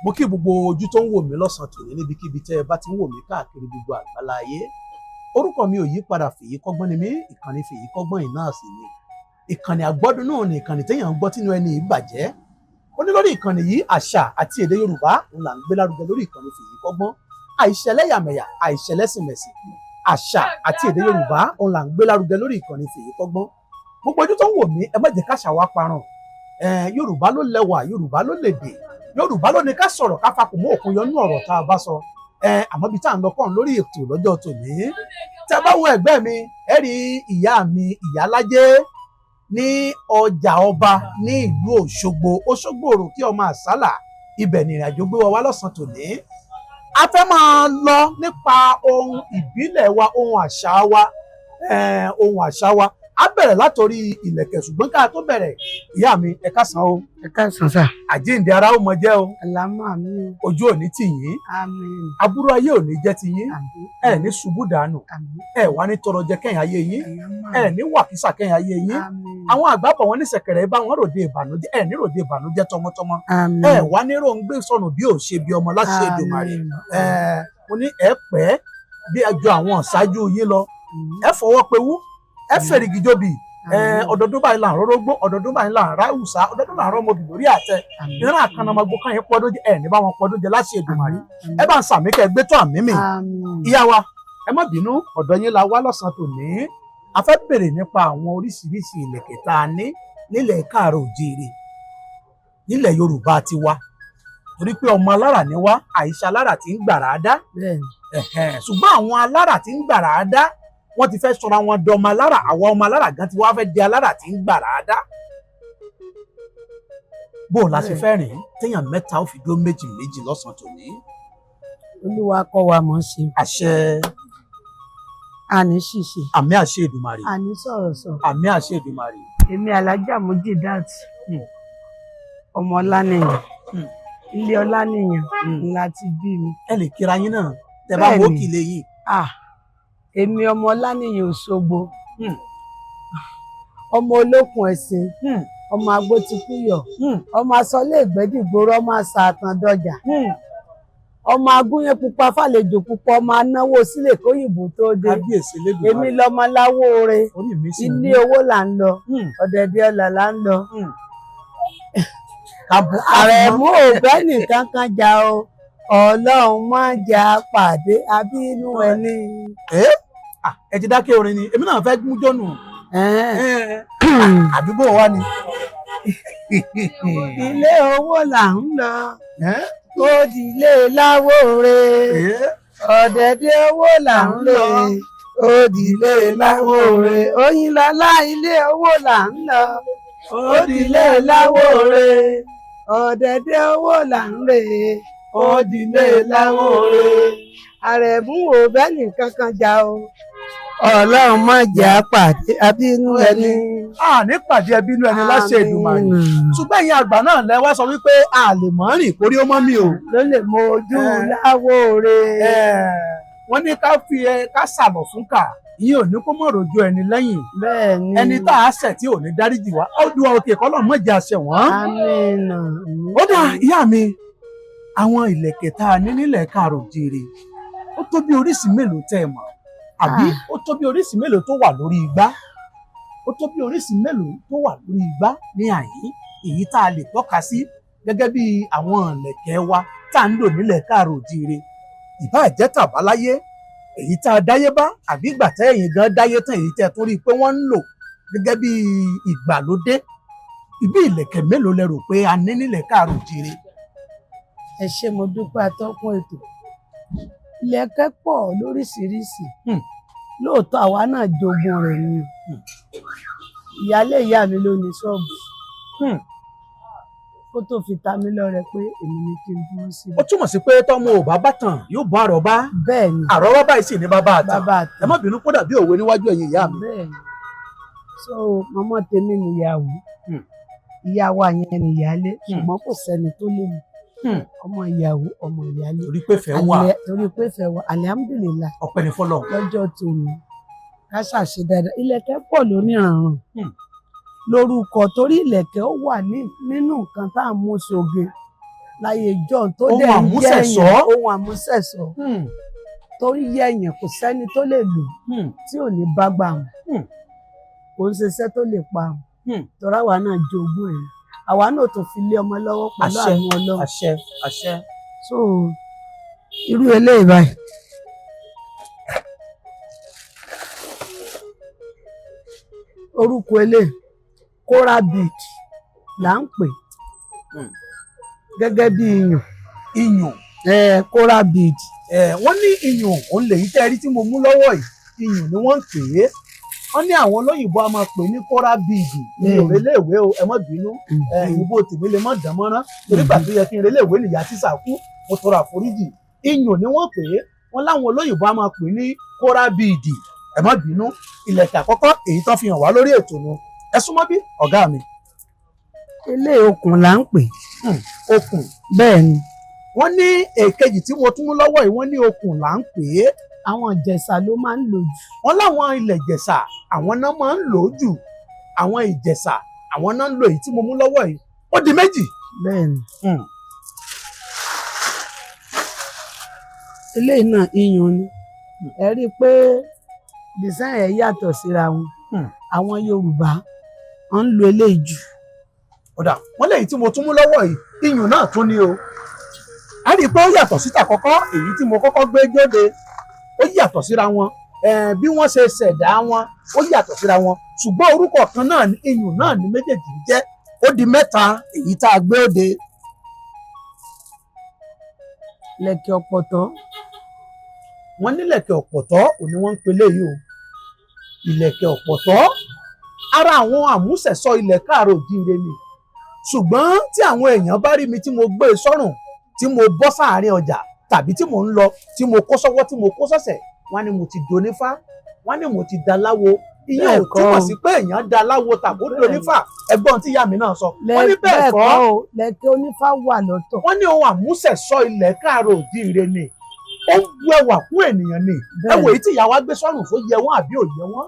mo kí gbogbo ojú tó ń wò mí lọ́sàn-án tòní níbikíbi tẹ́ ẹ bá ti ń wò mí káàkiri gbogbo àgbálá ayé. Orúkọ mi ò yí padà, Fèyí Kọ́gbọ́n ni mí, ìkànnì Fèyí Kọ́gbọ́n yìí náà sì ni. Ìkànnì àgbọ́dún náà ni ìkànnì téèyàn ń gbọ́ tínú ẹni ìbàjẹ́. Ó ní lórí ìkànnì yìí àṣà àti èdè Yorùbá là ń gbé lárugẹ lórí ìkànnì Fèyí Kọ́gbọ́n. Àìṣẹlẹ́yàmẹ̀yà, àìṣẹlẹ́sìnmẹ̀sìn. Àṣà àti èdè Yorùbá là ń gbé lárugẹ lórí ìkànnì Fèyí Kọ́gbọ́n. Gbogbo ojú tó ń wò mí, ẹ má jẹ́ káṣà wa parun. Yorùbá ló lẹ́wà, Yorùbá ló lèdè, Yorùbá ló ní ká sọ̀rọ̀ ká fakùn mọ́ òkun yọnú ọ̀rọ̀ tá a bá sọ. Àmọ́ bí tá à ń lọ kàn lórí ètò lọ́jọ́ tòní. Tẹ́ bá wo ẹ̀gbẹ́ mi, ẹ rí ìyá mi Ìyálájé ní ọjà ọba ní ìlú Òṣogbo, Òṣogbo Òròkí ọmọ Àsálà. Ibẹ̀ ni ìrìnàjò gbé wa wá lọ́sàn-án tòní. A fẹ́ máa lọ nípa ohun ìbílẹ̀ wa, ohun àṣà wa, ohun àṣà wa. A bẹ̀rẹ̀ látòrí ìlẹ̀kẹ̀, ṣùgbọ́n ká tó bẹ̀rẹ̀, ìyá mi ẹ káàsán o. Ẹ káàsán sà. Àjíǹde ara ó mọ jẹ́ o. Àlámà mi o. Ojú ò ní tì yín. Àmín. Aburú ayé ò ní jẹ́ ti yín. Àmín. Ẹ ní ṣubú dànù. Àmín. Ẹ wá ní tọrọ jẹ kẹ́yìn ayé yín. Àlámà. Ẹ ní wàkísà kẹ́yìn ayé yín. Àmín. Àwọn àgbà bọ̀ wọ́n ní ṣẹ̀kẹ̀rẹ̀ bá wọn ròde ìbànújẹ́. Ẹ ní ròde ìbànújẹ́ tọmọtọmọ. Àmín. Ẹ wá ní ròǹgbé sọnù bí ò ṣe bí ọmọ láṣẹ Èdùmàrè. Mo ní ẹ pẹ́ bí ẹjọ́ àwọn ṣáájú yín lọ. Ẹ fọwọ́ pewú. Ẹ fèrègì jóbi. Ọdọọdún báyìí là ń rọrọgbó, ọdọọdún báyìí là ń ra ìwùsà, ọdọọdún là ń rọmọbì lórí àtẹ. Ìran àkànnàmọgbó kan yẹn pọdún jẹ, ẹ ní bá wọn pọdún jẹ láṣẹ Èdùmàrè. Ẹ bá ń sàmì kẹ gbé tó àmì mi. Ìyá wa, ẹ má bínú, ọ̀dọ̀ yín la wá lọ́sàn-án tòní. A fẹ́ bèrè nípa àwọn oríṣiríṣi ìlẹ̀kẹ̀ tá a ní nílẹ̀ Káàárọ̀ Oòjíire, nílẹ̀ Yorùbá tiwa. Torí pé ọmọ alára ni wá, àìṣà alára tí ń gbàrà dá. Ṣùgbọ́n àwọn alára tí ń gbàrà dá, wọ́n ti fẹ́ sọra wọn dọmọ alára, àwọn ọmọ alára gan ti wá fẹ́ di alára tí ń gbàrà dá. Bó o la ṣe fẹ́ rìn téèyàn mẹ́ta ó fi dó méjì méjì lọ́sàn-án tòní. Olúwa kọ́ wa mọ̀ ṣe. Àṣẹ. Àní ṣìṣe. Àmì àṣẹ Èdùmàrè. Àní sọ̀rọ̀ sọ. Àmì àṣẹ Èdùmàrè. Èmi Alájà Mujidat, ọmọ Ọlánìyàn, ilé Ọlánìyàn ńlá ti bí mi. Ẹ lè kíra yín náà tẹ bá wó kìlẹ yìí. Èmi ọmọ Ọlánìyàn Òṣogbo, ọmọ olókun ẹ̀sìn, ọmọ agbótikúyọ̀, ọmọ asọlé ìgbẹ́dìgbòrò, ọmọ àṣà àtàndọjà, ọmọ agúnyẹn pupa fàlejò pupa, ọmọ anáwó sílẹ̀ kóyìnbó tó dé. Kábíyèsí lẹ́dùn. Èmi lọmọ láwó re, ilé owó là ń lọ, ọ̀dẹ̀dẹ̀ ọlà là ń lọ. Àrẹ̀mú ò bẹ́ nìkan kan jà o, Ọlọ́run má jà pàdé abínú ẹni. Ẹ ti dákẹ́ orin ni, èmi náà fẹ́ mú jọ́nù. Àdúgbò wa ni. Ilé owó là ń lọ, ó di ilé láwó re. Ọ̀dẹ̀dẹ̀ owó là ń lọ, ó di ilé láwó re. Oyinlọ́lá ilé owó là ń lọ, ó di ilé láwó re. Ọ̀dẹ̀dẹ̀ owó là ń lè, ó di ilé láwó re. Àrẹ̀mú ò bẹ́ nìkan kan jà o, Ọlọ́run má jà pàdé abínú ẹni. Ní pàdé ẹbínú ẹni láṣẹ Èdùmàrè. Ṣùgbọ́n ẹ̀yin àgbà náà lẹ wá sọ wípé a lè mọ̀ rìn kórí ó mọ́ mi o. Ló lè mọ ojú láwó re. Wọ́n ní ká fi ká sàbọ̀ fún kà, ìyẹn ò ní kó mọ̀ rojú ẹni lẹ́yìn. Bẹ́ẹ̀ni. Ẹni tá a ṣẹ̀ tí ò ní dáríjì wá, ó dùn òkè kọ́ lọ́mọ ìjà ṣẹ̀ wọ́n. Àmín. Ó dà ìyá mi, àwọn ìlẹ̀kẹ̀ tá a ní nílẹ̀ Káàárọ̀ Oòjíire, ó tó bí oríṣìí mélòó tẹ́ ẹ mọ̀? Àbí ó tó bí oríṣìí mélòó tó wà lórí igbá? Ó tó bí oríṣìí mélòó tó wà lórí igbá ní àyín, èyí tá a lè tọ́ka sí gẹ́gẹ́ bí àwọn ìlẹ̀kẹ̀ wa tá a ń lò nílẹ̀ Káàárọ̀ Oòjíire. Ìbáà jẹ́ tàbáláyé, èyí tá a dáyé bá, àbí ìgbà tẹ́ ẹ̀yin gan dáyé tán, èyí tẹ́ tún rí i pé wọ́n ń lò gẹ́gẹ́ bí ìgbàlódé. Ìbí ìlẹ̀kẹ̀ mélòó lẹ rò pé a ní nílẹ̀ Káàárọ̀ Oòjíire? Ẹ ṣé mo dúpẹ́ atọ́kùn ètò. Ìlẹ̀kẹ̀ pọ̀ lóríṣiríṣi. Lóòótọ́ àwa náà jogún rẹ̀ ni. Ìyálé ìyá mi ló ní ṣọ́ọ̀bù. Kó tó fi ta mí lọ́rẹ pé èmi ni kí n dúró síbẹ̀. Ó túmọ̀ sí pé tọ́mọ ò bá bàtàn yóò bọ́ àrọ́bá. Bẹ́ẹ̀ni. Àrọ́bá báyìí sì ní bàbá àtàn. Bàbá àtàn. Ẹ má bínú kó dàbí òwe níwájú ẹ̀yin ìyá mi. Bẹ́ẹ̀ni. So màmá tèmi nìyàwó. Ìyàwó àyẹn nìyálé, ṣùgbọ́n kò sẹ́ni tó lè mú. Ọmọ ìyàwó, ọmọ ìyálé. Torí pé fẹ́ wà. Torí pé fẹ́ wà. Alihamudulila. Ọpẹ́ ni fọ́lọ́run. Lọ́jọ́ tòní, ká ṣàṣe dáadáa. Ìlẹ̀kẹ̀ pọ̀ lóníranran. Lórúkọ torí ìlẹ̀kẹ̀ ó wà nínú nǹkan tá à ń mú ṣoge láyé john tó Ohun dẹ̀ ń àmúṣẹ̀ṣọ́. yẹ̀yàn ohun àmúṣẹ̀ṣọ́ tó ń yẹ̀yàn kò sẹ́ni tó lè lò tí ò ní bá gbà wọn kò ń ṣiṣẹ́ tó lè pa wọn torí àwa náà jogún ẹ̀ àwa náà tó fi lé ọmọ lọ́wọ́ pẹ̀lú àṣẹ àwọn ọlọ́run àṣẹ àṣẹ. so irú eléyìí báyìí orúkọ eléyìí kóra bead là ń pè gẹ́gẹ́ bí iyùn. kóra bead wọ́n ní iyùn òun lèyí tẹ́ rí tí mo mú lọ́wọ́ yìí iyùn ni wọ́n ń pè é wọ́n ní àwọn olóyìnbó a máa pè ní kóra bead ní òrèléèwé o ẹ má bínú ìbò tèmi lè má dán mọ́rán torí gbà tó yẹ kí n reléèwé nìyá tíṣà kú mo tọrọ àforíjì iyùn ni wọ́n pè é wọ́n láwọn olóyìnbó a máa pè ní kóra bead ẹ má bínú ìlẹ̀kẹ̀ àkọ́kọ́ èyí tó fi hàn wá lórí ètò nu ẹ súnmọ́ bí ọ̀gá mi. ilé okùn là ń pè okùn bẹ́ẹ̀ ni wọ́n ní èkejì tí mo tún mú lọ́wọ́ yìí wọ́n ní okùn là ń pè é àwọn ìjẹ̀ṣà ló máa ń lò jù wọ́n láwọn ilẹ̀ ìjẹ̀ṣà àwọn náà máa ń lò ó jù àwọn ìjẹ̀ṣà àwọn náà ń lo èyí tí mo mú lọ́wọ́ yìí ó di méjì. bẹ́ẹ̀ ni eléyìí náà iyùn ni ẹ rí i pé design ẹ̀ yàtọ̀ síra wọn àwọn Yorùbá wọ́n ń lo eléyìí jù. ọ̀dà wọ́n léyìí tí mo tún mú lọ́wọ́ yìí iyùn náà tún ní o a rí i pé ó yàtọ̀ síta kọ́kọ́ èyí tí mo kọ́kọ́ gbé jóde ó yàtọ̀ síra wọn bí wọ́n ṣe ṣẹ̀dá wọn ó yàtọ̀ síra wọn ṣùgbọ́n orúkọ kan náà ní iyùn náà ní méjèèjì jẹ́ ó di mẹ́ta èyí tá a gbé òde. lẹ̀kẹ̀ ọ̀pọ̀tọ́ wọ́n ní ìlẹ̀kẹ̀ ọ̀pọ̀tọ́ òní wọ́n ń pe léyìí o ìlẹ̀kẹ̀ ọ̀pọ̀tọ́ ara àwọn àmúṣẹ̀ṣọ́ ilẹ̀ káàrọ̀ òjíire ni ṣùgbọ́n tí àwọn èèyàn bá rí mi tí mo gbé e sọ́rùn tí mo bọ́ sáàárín ọjà tàbí tí mò ń lọ tí mo kó sọ́wọ́ tí mo kó sọ́sẹ̀ wọ́n ní mo ti donífá wọ́n ní mo ti daláwo ìyẹn ò túmọ̀ sí pé èèyàn daláwo tàbí donífá ẹ̀gbọ́n tí ìyá mi náà sọ wọ́n ní bẹ́ẹ̀ kọ́ lẹ̀kẹ̀ onífá wà lọ́tọ̀ wọ́n ní ohun àmúṣẹ̀ṣọ́ ilẹ̀ káàrọ̀ òjíire ni ó bu ẹwà fún ènìyàn ni ẹ wò èyí tí ìyá wa gbé sọ́rùn fún yẹ wọ́n àbí ò yẹ wọ́n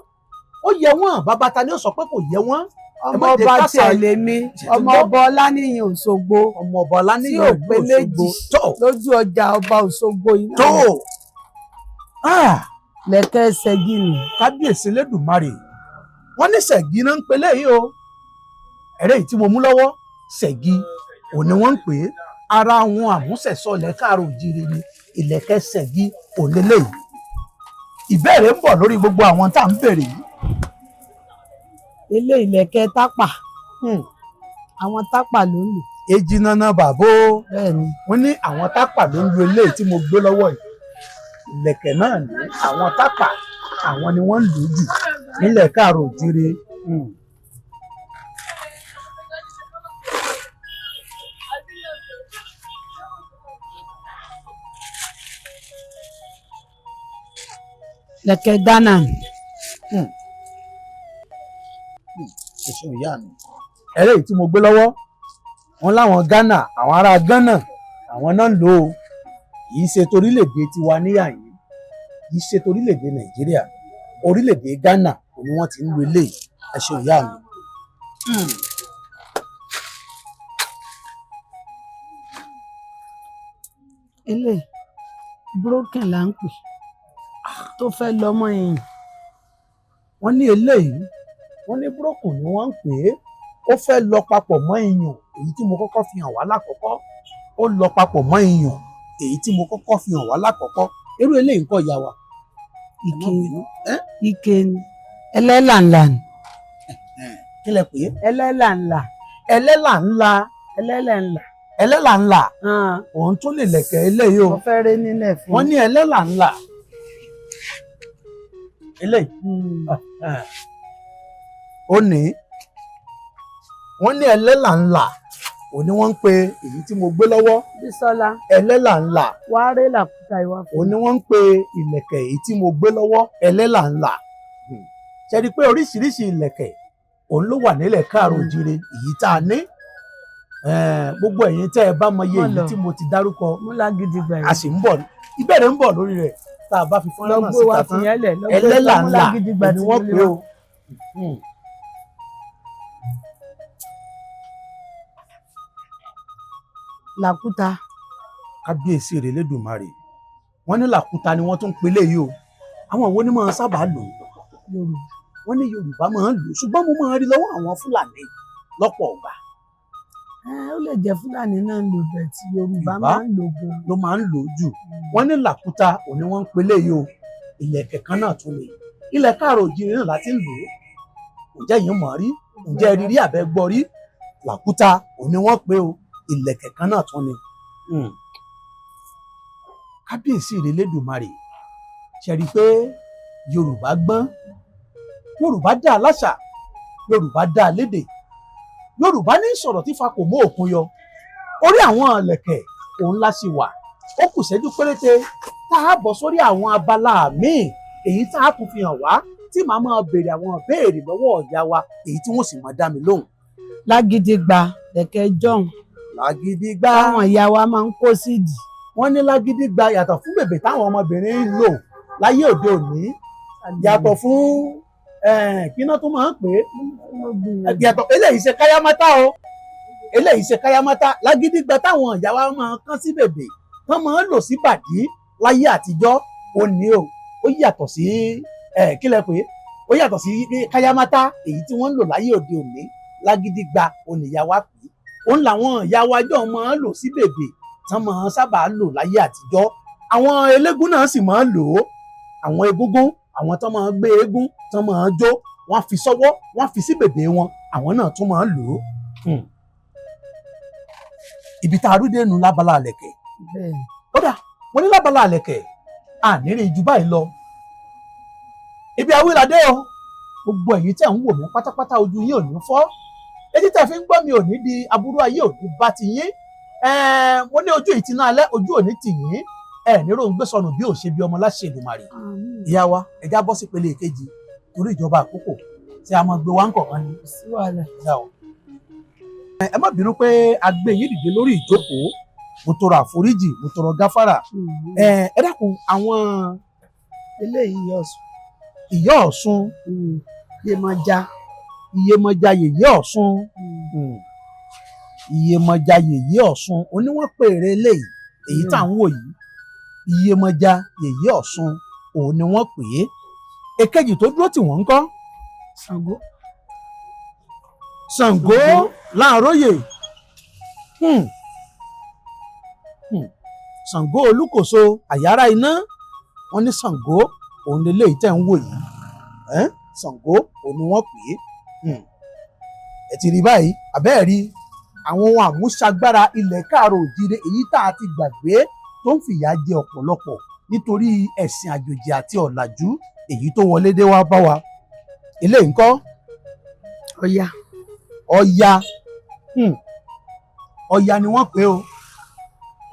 ó yẹ wọ́n bàbá ta ni ó sọ pé kò yẹ wọ́n. ọmọ ọba tiẹ̀ lè mi ọmọ ọba Ọláníyàn Òṣogbo ọmọ ọba Ọláníyàn tí ò pé méjì lójú ọjà ọba Òṣogbo yìí tó lẹ̀kẹ̀ ṣẹ̀gí ni. kábíyèsí lẹ́dùnmarè wọ́n ní ṣẹ̀gí náà ń pe léyìí o ẹ̀rẹ́ yìí tí mo mú lọ́wọ́ ṣẹ̀gí òní wọ́n ń pè é ara àwọn àmúṣẹ̀ṣọ́ ilẹ̀ káàrọ̀ òjíire ni ìlẹ̀kẹ̀ ṣẹ̀gí òlélẹ́yìí ìbéèrè ń bọ̀ lórí gbogbo àwọn tá à ń béèrè yìí. ilé ìlẹ̀kẹ̀ tápà àwọn tápà ló ń lò. èjì nana bàbá bẹ́ẹ̀ni wọ́n ní àwọn tápà ló ń lo eléyìí tí mo gbé lọ́wọ́ yìí ìlẹ̀kẹ̀ náà ní àwọn tápà àwọn ni wọ́n ń lò jù nílẹ̀ káàrọ̀ òjíire. lẹ̀kẹ̀ Ghana ẹ̀sùn ìyá mi ẹ̀rẹ́ yìí tí mo gbé lọ́wọ́ wọn láwọn Ghana àwọn ará Ghana àwọn náà ń lò ó kì í ṣe torílẹ̀-èdè tiwa níyà yìí kì í ṣe torílẹ̀-èdè Nàìjíríà orílẹ̀-èdè Ghana ni wọ́n ti ń lo eléyìí ẹ̀sùn ìyá mi. eléyìí broken là ń pè tó fẹ́ lọ́mọ èèyàn. wọ́n ní eléyìí wọ́n ní broken ni wọ́n ń pè é ó fẹ́ lọ papọ̀ mọ́ iyùn èyí tí mo kọ́kọ́ fi hàn wá lákọ̀ọ́kọ́ ó lọ papọ̀ mọ́ iyùn èyí tí mo kọ́kọ́ fi hàn wá lákọ̀ọ́kọ́ irú eléyìí ń kọ́ ìyá wa. ike ni ẹlẹ́là ńlá ni. kí lẹ pè é. ẹlẹ́là ńlá. ẹlẹ́là ńlá. ẹlẹ́là ńlá. ẹlẹ́là ńlá. òun tún lè lẹ̀kẹ̀ eléyìí o. mo fẹ́ rí nílẹ̀ fún. wọ́n ní ẹlẹ́là ńlá. eléyìí. ó ní wọ́n ní ẹlẹ́là ńlá ò ní wọ́n ń pe èyí tí mo gbé lọ́wọ́. Bísọ́lá. ẹlẹ́là ńlá. wàá rí làkúta ìwà fún. ò ní wọ́n ń pe ìlẹ̀kẹ̀ èyí tí mo gbé lọ́wọ́ ẹlẹ́là ńlá. ṣe rí i pé oríṣiríṣi ìlẹ̀kẹ̀ òun ló wà nílẹ̀ káàrọ̀ òjíire èyí tá a ní. gbogbo ẹ̀yin tẹ́ ẹ bá mọ iye èyí tí mo ti dárúkọ. múlá gidi gbà yẹn. a sì ń bọ̀ ìbéèrè ń bọ̀ lórí rẹ̀ tá a bá fi fọ́nrán náà síta tán ẹlẹ́là ńlá ni wọ́n pè ó. làkúta. kábíyèsí rẹ̀ lẹ́dùnmarè wọ́n ní làkúta ni wọ́n tún ń pelé yìí o àwọn wo ni máa sábà lò ó wọ́n ní Yorùbá máa ń lò ó ṣùgbọ́n mo máa rí lọ́wọ́ àwọn Fúlàní lọ́pọ̀ ọ̀gbà. Ó lè jẹ́ Fúlàní náà ń lò bẹ́ẹ̀ tí Yorùbá máa ń lò gan. ló máa ń lò ó jù wọ́n ní làkúta òní wọ́n ń pelé yìí o ìlẹ̀kẹ̀ kan náà tún lè ilẹ̀ káàrọ̀ òjìrì náà láti ń lò ó ǹjẹ́ yìí mọ̀ rí ǹjẹ́ rírí àbẹ́ gbọ́ rí làkúta òní wọ́n pé o ìlẹ̀kẹ̀ kan náà tún ni. kábíyèsí rẹ̀ lẹ́dùnmarè ṣe rí i pé Yorùbá gbọ́n Yorùbá dá a láṣà Yorùbá dá a lédè Yorùbá ní sọ̀rọ̀ tí fa kò mú òkun yọ orí àwọn ìlẹ̀kẹ̀ òun la ṣì wà ó kù ṣẹ́jú péréte tá a bọ̀ sórí àwọn abala míì èyí tá a tún fi hàn wá tí màá máa béèrè àwọn ìbéèrè lọ́wọ́ ọ̀yá wa èyí tí wọ́n sì máa dá mi lóhùn. Lágídígba lẹ̀kẹ̀ jọ̀hún. Lágídígba táwọn ìyá wa máa ń kó sídìí. wọ́n ní lágídígba yàtọ̀ fún bèbè táwọn ọmọbìnrin ń lò láyé òde òní yàtọ̀ fún kíná tó máa ń pè é yàtọ̀ eléyìí ṣe káyámátá o eléyìí ṣe káyámátá lágídígba táwọn ìyá wa máa kán sí bèbè tán máa ń lò sí bàdí láyé àtijọ́ òní o ó yàtọ̀ sí kílẹ̀ pé ó yàtọ̀ sí káyámátá èyí tí wọ́n ń lò láyé òde òní lágídígba òníyá wa pè é òun làwọn ìyá wa jọ máa ń lò sí bèbè tán máa sábà lò láyé àtijọ́ àwọn eléégún náà sì máa ń lò ó àwọn egúngún àwọn tán máa ń gbé eégún tán máa ń jó wọ́n fi sọ́wọ́ wọ́n fi sí bèbè wọn àwọn náà tún máa ń lò ó. ibi tá a rú dénú lábala àlẹ̀kẹ̀ kódà wọ́n ní lábala àlẹ̀kẹ̀ àníri ju báyìí lọ ibi awíradé o gbogbo ẹ̀yin tẹ́ ń wò mí pátápátá ojú yín ò ní fọ́ etí tẹ́ fi ń gbọ́ mi ò ní di aburú ayé ò ní bá ti yín mo ní ojú ìtinú alẹ́ ojú ò ní tì yín ní ròǹgbé sọnù bí ò ṣe bí ọmọ láṣẹ Èdùmàrè. ìyá wa ẹja bọ́ sí pele ìkejì torí ìjọba àkókò tí a máa gbé wa ń kọ̀ọ̀kan ni. ẹ má bínú pé a gbé yín dìde lórí ìjókòó mo tọrọ àforíjì mo tọrọ gáfárà ẹ dákun àwọn eléyìí ìyá Ọ̀ṣun Iyemọja yèyé Ọ̀ṣun Iyemọja yèyé Ọ̀ṣun oníwọ̀n pèrè eléyìí èyí tá à ń wò yìí Iyemọja yèyé Ọ̀ṣun òun ni wọ́n pè é èkejì tó dúró tí wọ́n ń kọ́ Ṣàngó Láàróyè Ṣàngó Olúkòso àyàrá iná wọ́n ní Ṣàngó òun lélẹ́yìí tẹ́ ń wò yìí Ṣàngó òun ni wọ́n pè é ẹ ti rí báyìí àbẹ́ẹ̀ rí àwọn ohun àmúṣagbára ilẹ̀ káàrọ̀ òjìrè èyí tá a ti gbàgbé tó ń fìyà jẹ ọ̀pọ̀lọpọ̀ nítorí ẹ̀sìn àjòjì àti ọ̀làjú èyí tó wọlé dé wá bá wa eléyìí ńkọ́ Ọya Ọya ni wọ́n pè o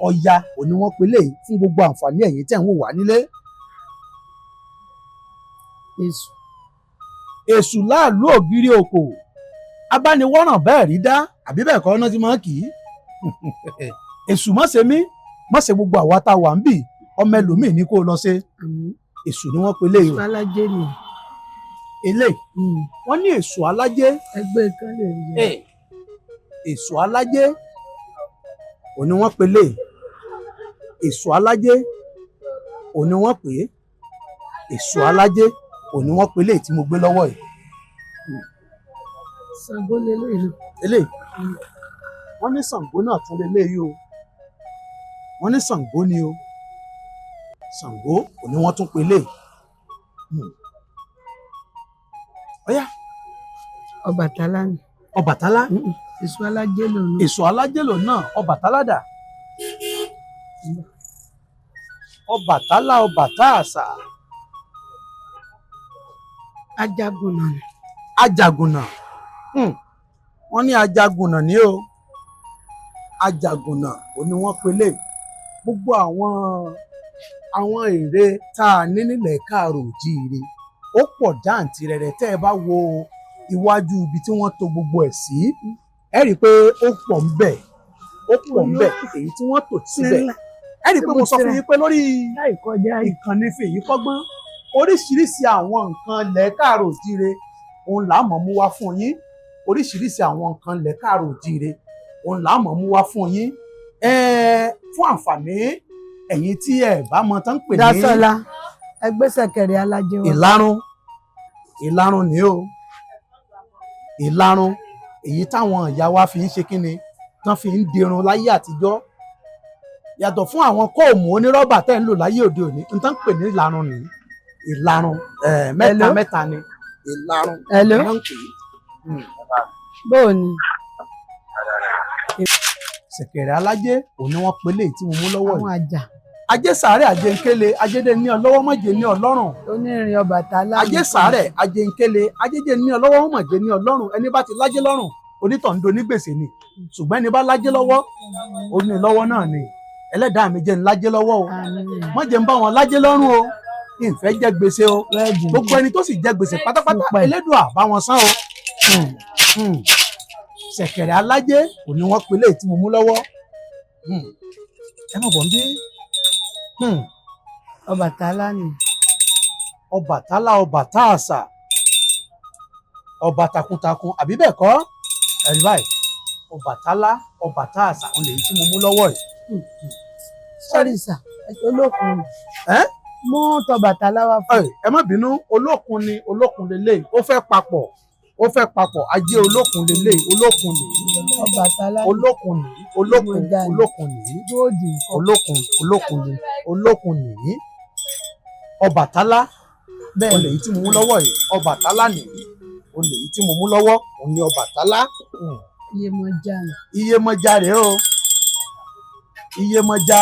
Ọya ò ní wọ́n pè léyìí fún gbogbo àǹfààní ẹ̀yin tẹ́ ń wò wá nílé. Èṣù láàlú ògiri òkò abániwọ́ràn bẹ́ẹ̀ rí dá àbí bẹ́ẹ̀ kọ́ ọ́nà tí máa kì í èṣù má ṣe mí má ṣe gbogbo àwa tá a wà ń bì ọmọ ẹlòmíì ní kó lọ ṣe èṣù ni wọ́n pe léyìí o alájẹ ni eléyìí wọ́n ní èṣù alájẹ ẹgbẹ́ kan lè rí èṣù alájẹ òun ni wọ́n pe léyìí èṣù alájẹ òun ni wọ́n pè é èṣù alájẹ òun ni wọ́n pe léyìí tí mo gbé lọ́wọ́ yìí. Ṣàngó lélẹ́yìí eléyìí wọ́n ní Ṣàngó náà tún lélẹ́yìí o wọ́n ní Ṣàngó ni o Ṣàngó ò ní wọ́n tún pe léyìí. Ọ̀yá Ọbàtálá ni Ọbàtálá èṣù alájẹ lòun èṣù alájẹ lòun náà Ọbàtálá dà Ọbàtálá Ọbàtáàṣà Ajagunà ni Ajagunà wọ́n ní Ajagunà ní o Ajagunà ò ní wọ́n pe léyìí gbogbo àwọn ère tá a ní nílẹ̀ káàrọ̀ òjíire ó pọ̀ jáǹtirẹrẹ tẹ́ ẹ bá wo iwájú ibi tí wọ́n tò gbogbo ẹ̀ sí ẹ rí i pé ó pọ̀ ń bẹ̀ èyí tí wọ́n tò síbẹ̀ ẹ rí i pé mo sọ fún yín pé lórí ìkànnì Fèyí Kọ́gbọ́n oríṣiríṣi àwọn nǹkan ilẹ̀ káàrọ̀ òjíire òun là á mọ̀ mú wá fún yín oríṣiríṣi àwọn nǹkan ilẹ̀ káàrọ̀ òjíire òun là á mọ̀ mú wá fún yín fún àǹfààní ẹ̀yin tí ẹ bá mọ tán pè ní Dásọ́lá ẹgbẹ́ ṣẹ̀kẹ̀rẹ̀ alájẹ wa. ìlarun ni o ìlarun èyí táwọn ìyá wa fi ń ṣe kíni tán fi ń dirun láyé àtijọ́ yàtọ̀ fún àwọn kóòmù onírọ́bà tẹ́ ń lò láyé òde òní n tán pè ní ìlarun ni ìlarun mẹ́ta ni ìlarun wọ́n ń pè é. bóò ni. ṣẹ̀kẹ̀rẹ̀ alájẹ òní wọ́n pe léyìí tí mo mú lọ́wọ́ àwọn yìí. àjà. ajé sàárẹ̀ ajé nkélé ajédè ní ọlọ́wọ́ mọ̀jẹ̀ ní ọlọ́run. onírin Ọbàtálá. ajé sàárẹ̀ ajé nkélé ajédè ní ọlọ́wọ́ mọ̀jẹ̀ ní ọlọ́run ẹni bá ti lájé lọ́rùn onítàn ń do ní gbèsè ni ṣùgbọ́n ẹni bá lájé lọ́wọ́ ó ní lọ́wọ́ náà ni ẹlẹ́dàá mi jẹ́ ń lájé lọ́wọ́ o mọ̀jẹ̀ ń bá wọn lájé lọ́rùn o ìfẹ́ jẹ gbèsè o gbogbo ẹni tó sì jẹ gbèsè pátápátá Elédùà bá wọn san o. ṣẹ̀kẹ̀rẹ̀ alájẹ òní wọ́n pe léyìí tí mo mú lọ́wọ́ ẹ mọ̀ bọ̀ ń bí. Ọbàtálá ni. Ọbàtálá ọba táàsà ọba takuntakun àbí bẹ́ẹ̀ kọ́ ẹ̀rí báyìí Ọbàtálá ọba táàsà òun lèyí tí mo mú lọ́wọ́ yìí. sọ́rí sà olókun mú tọbàtálá wá fún. ẹ má bínú olókun lélẹ́yìí ó fẹ́ papọ̀ ajé olókun lélẹ́yìí olókun nìyí Ọbàtálá olókun nìyí olókun nìyí Ọbàtálá bẹ́ẹ̀ lèyí tí mo mú lọ́wọ́ yìí Ọbàtálá nìyí òun lèyí tí mo mú lọ́wọ́ òun ni Ọbàtálá. Iyemọja ni. Iyemọja rèé o Iyemọja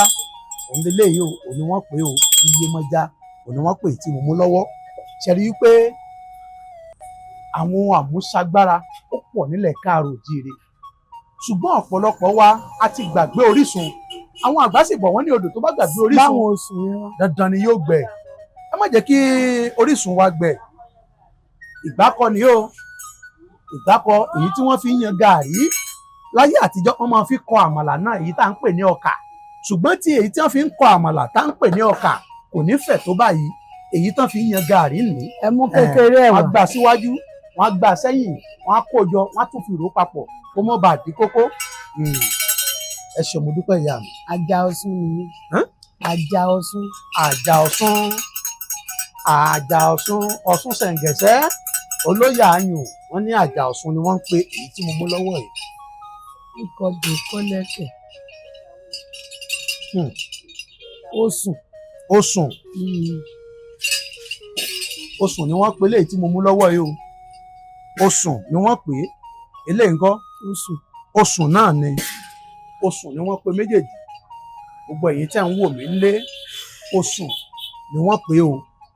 òun lélẹ́yìí o òun ni wọ́n pè o Iyemọja òun ni wọ́n pè tí mo mú lọ́wọ́ ṣe rí i pé àwọn ohun àmúṣagbára ó pọ̀ nílẹ̀ káàrọ̀-ò-jíire ṣùgbọ́n ọ̀pọ̀lọpọ̀ wa a ti gbàgbé orísun àwọn àgbà sì bọ̀ wọ́n ní odò tó bá gbàgbé orísun báwọn oṣù yẹn wá dandan ni yóò gbẹ ẹ má jẹ́ kí orísun wa gbẹ ìgbákọ ni o ìgbákọ èyí tí wọ́n fi ń yan gàárì láyé àtijọ́ wọ́n máa fi kọ àmàlà náà èyí tá à ń pè ní ọkà ṣùgbọ́n tí èyí tí wọ́n fi ń kọ àmàlà tá à ń pè ní ọkà kò ní fẹ̀ tó báyìí èyí tán fi ń yan gàárì nìí ẹ mú kékeré ẹ wá wọ́n á gbà síwájú wọ́n á gbà sẹ́yìn wọ́n á kó jọ wọ́n á tún fi rò papọ̀ kó mọ́ bá àdí kókó ẹ ṣé mo dúpẹ́ ìyá mi. Àjà Ọ̀ṣun nìyí. Àjà Ọ̀ṣun. Àjà Ọ̀ṣun Ọ̀ṣun ṣẹ̀ǹgẹ̀ṣẹ́ olóyè àyùn wọ́n ní Àjà Ọ̀ṣun ni wọ́n ń pe èyí tí mo mú lọ́wọ́ yìí. ìkọdù kọlẹ̀kẹ̀. Ọ̀ṣun ni wọ́n pe eléyìí tí mo mú lọ́wọ́ yìí o Ọ̀ṣun ni wọ́n pè é eléyìí ńkọ́ Ọ̀ṣun náà ni Ọ̀ṣun ni wọ́n pe méjèèjì gbogbo èyí tí à ń wò mí lé Ọ̀ṣun ni wọ́n pè o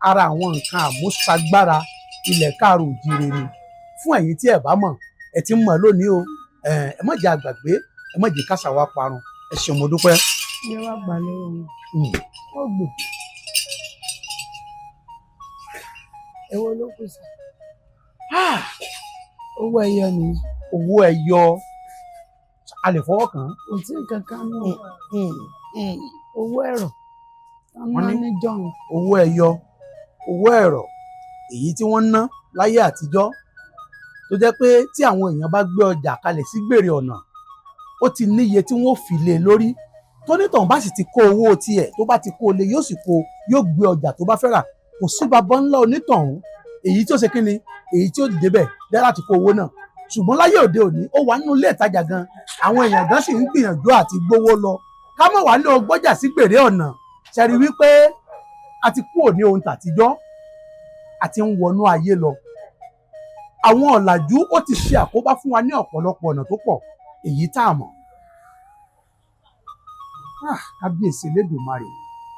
ara àwọn nǹkan àmúṣagbára ilẹ̀ káàrọ̀-ò-jíire ni fún ẹ̀yin tí ẹ bá mọ̀ ẹ ti ń mọ̀ lónìí o ẹ má jẹ́ àgbàgbé ẹ má jẹ́ káṣà wa parun ẹ ṣé mo dúpẹ́. ilé wa gbà lọ́wọ́ wọn ó gbò èwo ló kù sí. owó ẹyọ nìyí. owó ẹyọ a lè fọwọ́ kàn án. kò tí nǹkan kan nù. owó ẹ̀rọ wọ́n ní jọ̀hún. owó ẹyọ owó ẹ̀rọ èyí tí wọ́n ná láyé àtijọ́ tó jẹ́ pé tí àwọn èèyàn bá gbé ọjà kalẹ̀ sí gbèrè ọ̀nà ó ti níye tí wọ́n fi lé lórí tónítọ̀hún bá sì ti kó owó tiẹ̀ tó bá ti kó lé yóò sì kó yóò gbé ọjà tó bá fẹ́ rà kò sí bàbá ńlá onítọ̀hún èyí tí ó ṣe kíni èyí tí ó débẹ̀ dá láti kó owó náà ṣùgbọ́n láyé òde òní ó wà nínú ilé ìtajà gan àwọn èèyàn gan sì ń gbìyànjú àti gbówó lọ ká mọ̀ wá ní ọgbọ́jà sí gbèrè ọ̀nà ṣẹ̀rí wípé a ti kúrò ní ohun tàtijọ́ àti ń wọnú ayé lọ àwọn ọ̀làjú ó ti ṣe àkóbá fún wa ní ọ̀pọ̀lọpọ̀ ọ̀nà tó pọ̀ èyí tá a mọ̀ kábíyèsí Elédùmarè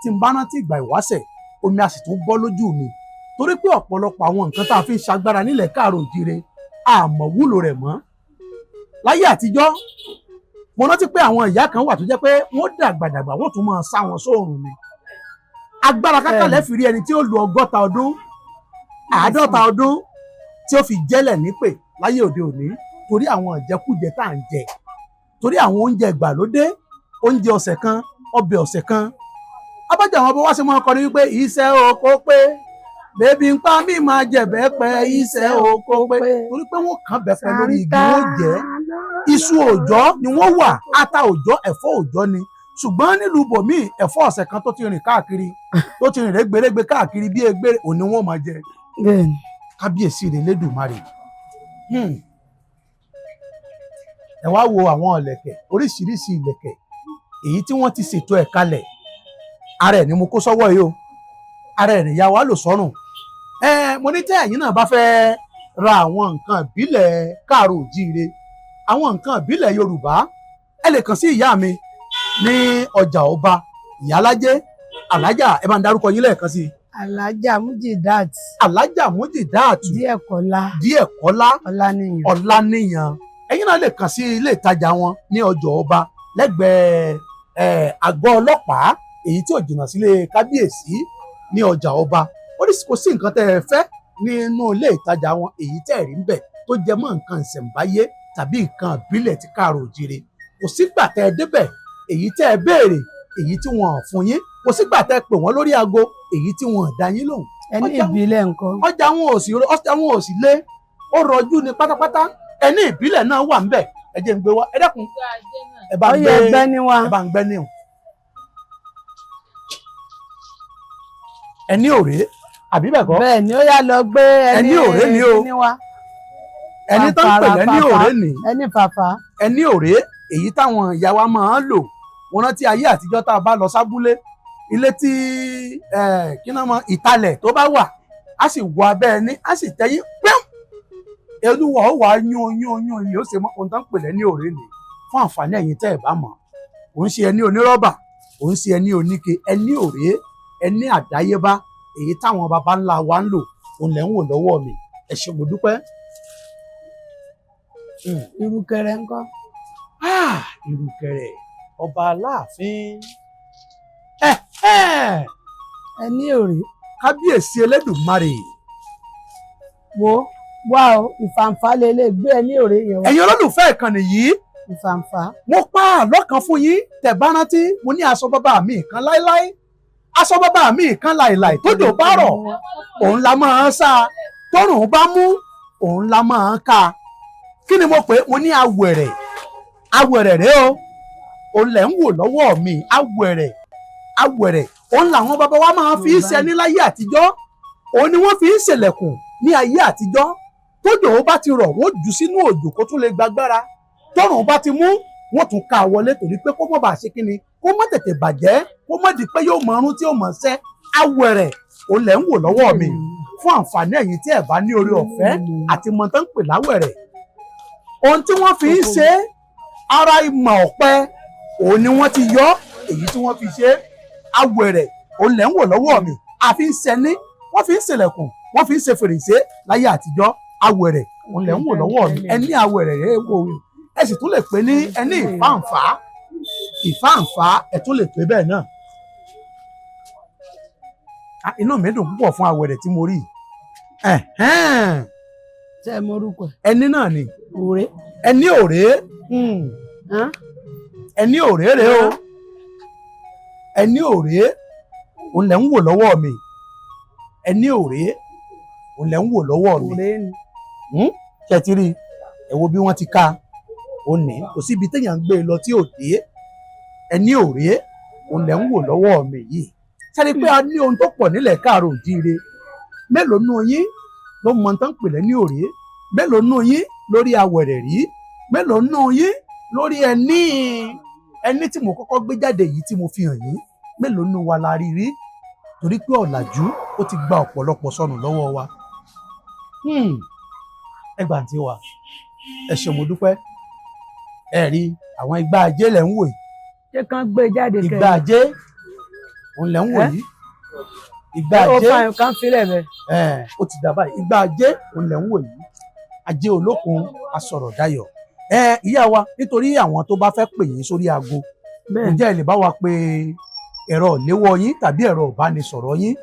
tí n bá rántí ìgbà ìwáṣẹ̀ omi a sì tún bọ́ lójú mi torí pé ọ̀pọ̀lọpọ̀ àwọn nǹkan tá a fi ń ṣagbára nílẹ̀ káàrọ̀-ò-jíire àmọ́ wúlò rẹ̀ mọ́ láyé àtijọ́ mo rántí pé àwọn ìyá kan wà tó jẹ́ pé wọ́n dàgbàdàgbà wọ́n tún máa sá wọn sóòrùn ni agbára kákàlẹ́ fi rí ẹni tí ó lo 60 ọdún 50 ọdún tí ó fi jẹ́lẹ̀ nípè láyé òde òní torí àwọn ìjẹkújẹ tá à ń jẹ torí àwọn oúnjẹ ìgbàlódé oúnjẹ ọ̀sẹ̀ kan ọbẹ̀ ọ̀sẹ̀ kan abájá àwọn ọba wá sí mọ́ ọkọ ní wípé iṣẹ́ oko pé bébí ń pa mí máa jẹ̀bẹ́ pẹ́ iṣẹ́ oko pé torí pé wọ́n kàn bẹ́pẹ́ lórí igi wọ́n jẹ́ iṣu òòjọ́ ni wọ́n wà ata òòjọ́ ẹ̀fọ́ òòjọ́ ni ṣùgbọ́n nílùú bòmíì ẹ̀fọ́ ọ̀sẹ̀ kan tó ti rìn káàkiri tó ti rìn rẹ́gbẹ̀rẹ́gbẹ̀ káàkiri bí egbére òní wọ́n máa jẹ kábíyèsí rẹ̀ lẹ́dùnmarè. Ẹ wá wo àwọn ìlẹ̀kẹ̀ oríṣiríṣi ìlẹ̀kẹ̀ èyí tí wọ́n ti ṣètò ẹ̀ kalẹ̀ ara ẹ̀ ni mo kó sọ́wọ́ yìí o ara ẹ̀ nìyá wa lò sọ́rùn. Mo ní tẹ́ ẹ̀yin náà bá fẹ́ ra àwọn nǹkan ìbílẹ̀ káàró òjíire àwọn nǹkan ìbílẹ̀ Yorùbá ẹ lè kàn sí ìyá mi ní ọjà ọba ìyálájé alájà ẹ bá ń darúkọ yín lẹ́ẹ̀kan sí i. Alájà Mujidat. Alájà Mujidat. Díẹ̀kọ́lá Ọláníyan. Ẹ̀yin náà lè kàn sí ilé ìtajà wọn ní ọjà ọba lẹ́gbẹ̀ẹ́ àgọ́ ọlọ́pàá èyí tí ò jìnnà sílé kábíyèsí ní ọjà ọba. Kò sí nǹkan tẹ́ ẹ fẹ́ nínú ilé ìtajà wọn èyí tẹ́ ẹ rí ń bẹ̀ tó jẹ mọ́ nǹkan ìṣẹ̀ǹbáyé tàbí nǹkan ìbílẹ̀ tí káàró òjíire. Kò sígbà tẹ́ ẹ débẹ̀ èyí tẹ́ ẹ béèrè èyí tí wọn ò fún yín kò sígbà tẹ́ ẹ pè wọ́n lórí aago èyí tí wọn ò dá yín lóhùn. Ẹni ìbílẹ̀ nǹkan. Ọjà wọn ò sì lé ó rọjú ni pátápátá ẹni ìbílẹ̀ náà wà ńbẹ̀ ẹ jẹ́ ń gbé wá ẹ dẹ́kun ẹ bá ń gbẹ́ ní o. Ẹni òré àbí bẹ́ẹ̀ kọ́. Bẹ́ẹ̀ ni ó yá lọ gbé ẹni òré ni o ẹni tó ń pè lẹ́ni òré ni ẹni fàfà. Ẹni òré èyí táwọn ìyá wa máa ń lò wọn rántí ayé àtijọ́ tá a bá lọ sábúlé ilé tí kí náà mọ ìtalẹ̀ tó bá wà á sì wọ abẹ́ ẹni á sì tẹ́yìn pẹ́m olúwa ó wàá yún ilé ó ṣe mọ́ ohun tó ń pè lẹ́ni òré ni fún àǹfààní ẹ̀yin tẹ́ ẹ̀ bá mọ̀ òun ṣe ẹni onírọ́bà òun ṣe ẹni oníke ẹni òré ẹni àdáyébá èyí táwọn baba ńlá wa ń lò òun lẹ́ ń wò lọ́wọ́ mi ẹ ṣé mo dúpẹ́. Ìrùkẹ̀rẹ̀ ńkọ́. Ìrùkẹ̀rẹ̀ ọba Aláàfin. Ẹni òré. Kábíyèsí Elédùmarè. Wá o ìfàǹfà lélẹ̀ gbé ẹni òré yẹn wá. Ẹ̀yin olólùfẹ́ ìkànnì yìí. Ìfàǹfà. Mo pa àlọ́ kan fún yín tẹ́ bá rántí mo ní aṣọ bàbá mi kan láéláé aṣọ bàbá mi kan láìláì tójò bá rọ̀ òun la máa ń sá tórùn bá mú òun la máa ń ká. Kí ni mo pè é? Mo ní awẹ̀rẹ̀ rẹ o òun lẹ̀ ń wò lọ́wọ́ mi awẹ̀rẹ̀ òun làwọn bàbá wa máa fi ń ṣe ní láyé àtijọ́ òun ni wọ́n fi ń ṣèlẹ̀kùn ní ayé àtijọ́ tójò bá ti rọ̀ wọ́n jù sínú òjò kó tún lè gbàgbára tọ́rùn bá ti mú wọ́n tún ká wọlé torí pé kó mọ̀ bá ṣe kíni kó mọ̀ tètè bàjẹ́ kó mọ̀ di pé yóò mọ ọrún tí ó mọ̀ ṣẹ́ awẹ̀rẹ̀ òun lẹ̀ ń wò lọ́wọ́ mi fún àǹfààní ẹ̀yin tí ẹ̀ bá ní orí ọ̀fẹ́ àti mọ̀ tán ń pè láwẹ̀rẹ̀ ohun tí wọ́n fi ń ṣe ara ìmọ̀ ọ̀pẹ òun ni wọ́n ti yọ èyí tí wọ́n fi ṣe awẹ̀rẹ̀ òun lẹ̀ ń wò lọ́wọ́ mi àfi ń ṣẹni wọ́n fi ń ṣèlẹ̀kùn wọ́n fi ń ṣe fèrèsé láyé àtijọ́ awẹ̀rẹ̀ òun lẹ̀ ń wò lọ́wọ́ mi ẹni awẹ̀rẹ̀ rẹ̀ wò ó ẹ sì tún lè pè ní ẹni ìfáǹfà ẹ tún lè pè bẹ́ẹ̀ náà. Inú mi dùn púpọ̀ fún awẹ̀rẹ̀ tí mo rí Ṣé ẹ mọ orúkọ ẹ̀? ẹni náà ni Òré. ẹni òré ẹni òré rèé o ẹni òré òun lẹ̀ ń wò lọ́wọ́ mi ẹni òré òun lẹ̀ ń wò lọ́wọ́ mi ṣètìrí ẹ wo bí wọ́n ti ká òun ní kò síbi téèyàn ń gbé e lọ tí ò dé ẹni òré òun lẹ̀ ń wò lọ́wọ́ mi yìí sẹ́ni pé a ní ohun tó pọ̀ nílẹ̀ káàró òjíire mélòó nù yín ló mọ tán pè lẹ́ni òré mélòó nù yín lórí awẹ̀rẹ̀ rí mélòó nù yín lórí ẹni tí mo kọ́kọ́ gbé jáde yìí tí mo fi hàn yín mélòó nù wa la rí rí torí pé ọ̀làjú ó ti gba ọ̀pọ̀lọpọ̀ sọnù lọ́wọ́ wa ẹgbàá tí wa ẹ ṣé mo dúpẹ́ ẹ rí àwọn igbá ajé lẹ̀ ń wò yìí Ṣé kán gbé jáde kẹ́? igbá ajé òun lẹ̀ ń wò yìí igbá ajé ó fààyàn kan fílẹ̀ bẹ́ẹ̀. ó ti dà báyìí igbá ajé òun lẹ̀ ń wò yìí ajé olókun asọ̀rọ̀ dayọ̀ ìyá wa nítorí àwọn tó bá fẹ́ pè yín sórí aago ǹjẹ́ ẹ lè bá wa pe ẹ̀rọ ìléwọ́ yín tàbí ẹ̀rọ ìbánisọ̀rọ̀ yín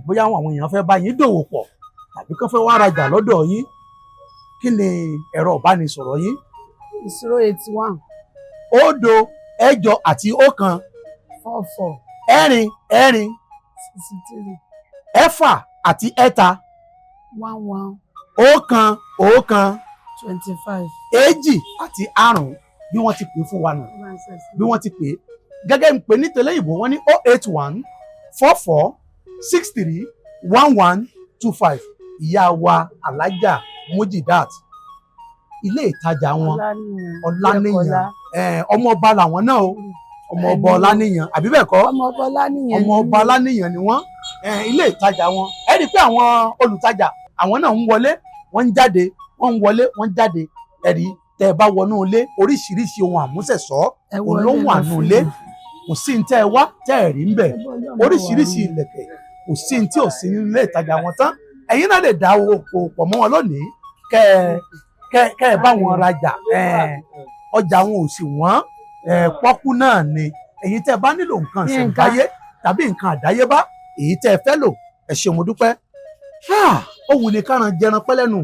bóyá àwọn èèyàn fẹ́ bá yín dòwò pọ̀ tàbí kán fẹ́ wá rajà lọ́dọ̀ yín kí ni ẹ̀rọ ìbánisọ̀rọ̀ yín? 081 òdo ẹ̀jọ àti ọ̀kan 44 ẹ̀rin ẹ̀rin 63 ẹ̀fà àti ẹ̀ta 11 ọ̀kan ọ̀kan 25 èjì àti àrún bí wọ́n ti pè fún wa nù bí wọ́n ti pè gẹ́gẹ́ ń pè ní tẹ́lẹ̀ ìbò wọ́n ní 081 44 63 1125 ìyá wa alájà Mujidat ilé ìtajà wọn Ọláníyàn ọmọ ọba làwọn náà o ọmọ ọba Ọláníyàn àbí bẹ́ẹ̀ kọ́ ọmọ ọba Ọláníyàn ni wọ́n ilé ìtajà wọn ẹ rí i pé àwọn olùtajà àwọn náà ń wọlé wọ́n ń jáde wọ́n ń wọlé wọ́n ń jáde ẹ̀rí tẹ́ ẹ bá wọnú ilé oríṣiríṣi ohun àmúṣẹ̀ṣọ́ olóhùn àánú ilé kò sí ní tẹ́ ẹ wá tẹ́ ẹ rí ń bẹ̀ oríṣiríṣi ìlẹ̀kẹ̀ kò sí ní tí ò sí nílé ìtajà wọn tán ẹ̀yin náà lè dá owó pọ̀ mọ́ wọn lónìí kẹ́ ẹ bá wọn rajà ọjà wọn ò sì wọ́n pọ́kú náà ni ẹ̀yin tẹ́ ẹ bá nílò nǹkan ìṣẹ̀ǹbáyé tàbí nǹkan àdáyébá èyí tẹ́ ẹ fẹ́ lò ẹ ṣé mo dúpẹ́ òun ni kárán jẹran pẹ́lẹ́nu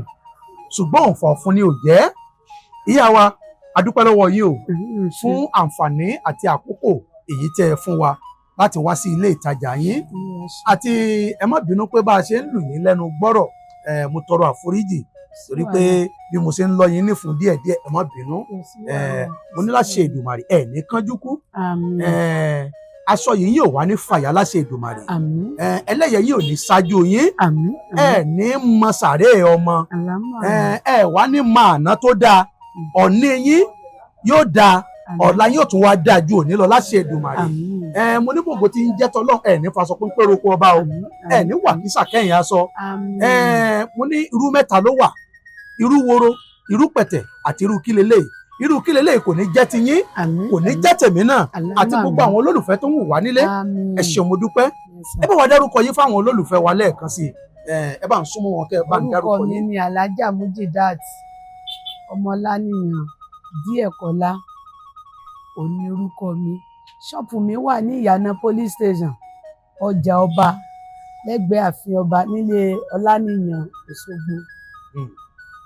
ṣùgbọ́n òǹfà fún ni ò jẹ́ ìyá wa adúpẹ́ lọ́wọ́ yìí o fún àǹfààní àti àkókò èyí tẹ́ ẹ fún wa láti wá sí ilé ìtajà yín àti ẹ má bínú pé bá a ṣe ń lù yín lẹ́nu gbọ́rọ̀ mo tọrọ àforíjì torí pé bí mo ṣe ń lọ yín nífun díẹ̀díẹ̀ ẹ má bínú mo ní láṣẹ Èdùmàrè ẹ ní kánjú kú aṣọ yìí yóò wá ní fàyà láṣẹ Èdùmàrè ẹlẹ́yẹ yìí ò ní ṣáájú yín ẹ ní mọ sàré ọmọ ẹ wá ní mọ àná tó dáa ọ̀ní yín yóò dáa ọ̀la yóò tún wá dáa ju òní lọ láṣẹ Èdùmàrè mo ní gbogbo tí ń jẹ́ tọ́lọ́ ẹ ní faṣọ pínpín roko ọba o ẹ ní wà ní sàkẹ́yìn aṣọ mo ní irú mẹ́ta ló wà irú woro irú pẹ̀tẹ̀ àti irú kílélẹ̀ kò ní jẹ́ ti yín kò ní jẹ́ tèmi náà àti gbogbo àwọn olólùfẹ́ tó ń wù wá nílé ẹ ṣé mo dúpẹ́ ẹ bá wa dárúkọ yín fáwọn olólùfẹ́ wa lẹ́ẹ̀kan sí ẹ bá ń súnmọ́ wọn kẹ́ ẹ bá ń dárúkọ yín. orúkọ mi ni alájà Mujidat Ọmọláníyàn Díẹ̀kọ́lá òní orúkọ mi ṣọ́ọ̀pù mi wà ní ìyànà police station ọjà ọba lẹ́gbẹ̀ẹ́ ààfin ọba nílé Ọláníyàn Òṣogbo.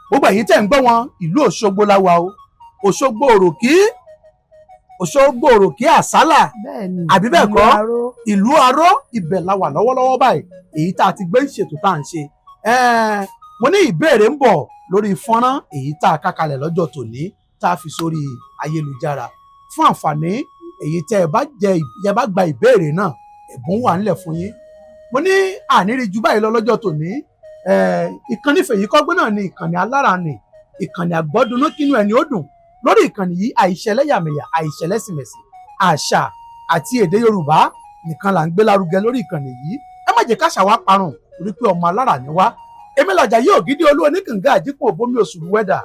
gbogbo ẹ̀yin tẹ́ ń gbọ́ wọn ìlú Òṣogbo la wà o Òṣogbo òròkì àsálà àbí bẹ́ẹ̀ kọ́ ìlú aró ibẹ̀ la wà lọ́wọ́lọ́wọ́ báyìí èyí tá a ti gbé ìṣètò tá à ń ṣe mo ní ìbéèrè ń bọ̀ lórí fọ́nrán èyí tá a kákalẹ̀ lọ́jọ́ tòní tá a fi sórí ayélujára fún àǹfààní èyí tẹ́ ẹ bá gba ìbéèrè náà ẹ̀bùn wà nílẹ̀ fún yín mo ní àníri ju báyìí lọ lọ́jọ́ tòní ìkànnì Fèyíkọ́gbọ́n náà ni ìkànnì alára ni ìkànnì àgbọ́dúnú kínú ẹni ó dùn lórí ìkànnì yìí àìṣẹlẹ́yàmẹ̀yà àìṣẹlẹ́sìmẹ̀sì àṣà àti èdè Yorùbá nìkan là ń gbé lárugẹ lórí ìkànnì yìí ẹ má jẹ́ káṣà wa parun torí pé ọmọ alára ni wá èmi làjàyí Ògìdì Olú oníkànga àjípò bómi òṣùrù wẹ́dà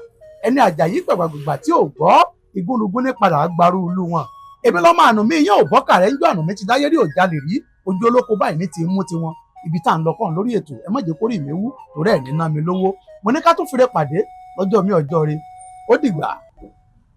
ẹni àjàyí gbàgbàgbà tí ò gbọ́ igúnnugún ní padà gbarú ìlú wọn èmi lọ́mọ àánú mi yẹn ò bọ́ kàrẹ́ ń jọ àánú mi ti dáyé rí òjàlè rí ojú olóko báyìí ní ti mú tiwọn ibi tá à ń lọ kàn lórí ètò ẹ má jẹ́ kórìí mi wú torí ẹ̀ ní ná mi lówó mo ní ká tó fìrè pàdé lọ́jọ́ mi ọjọ́ rẹ ó dìgbà.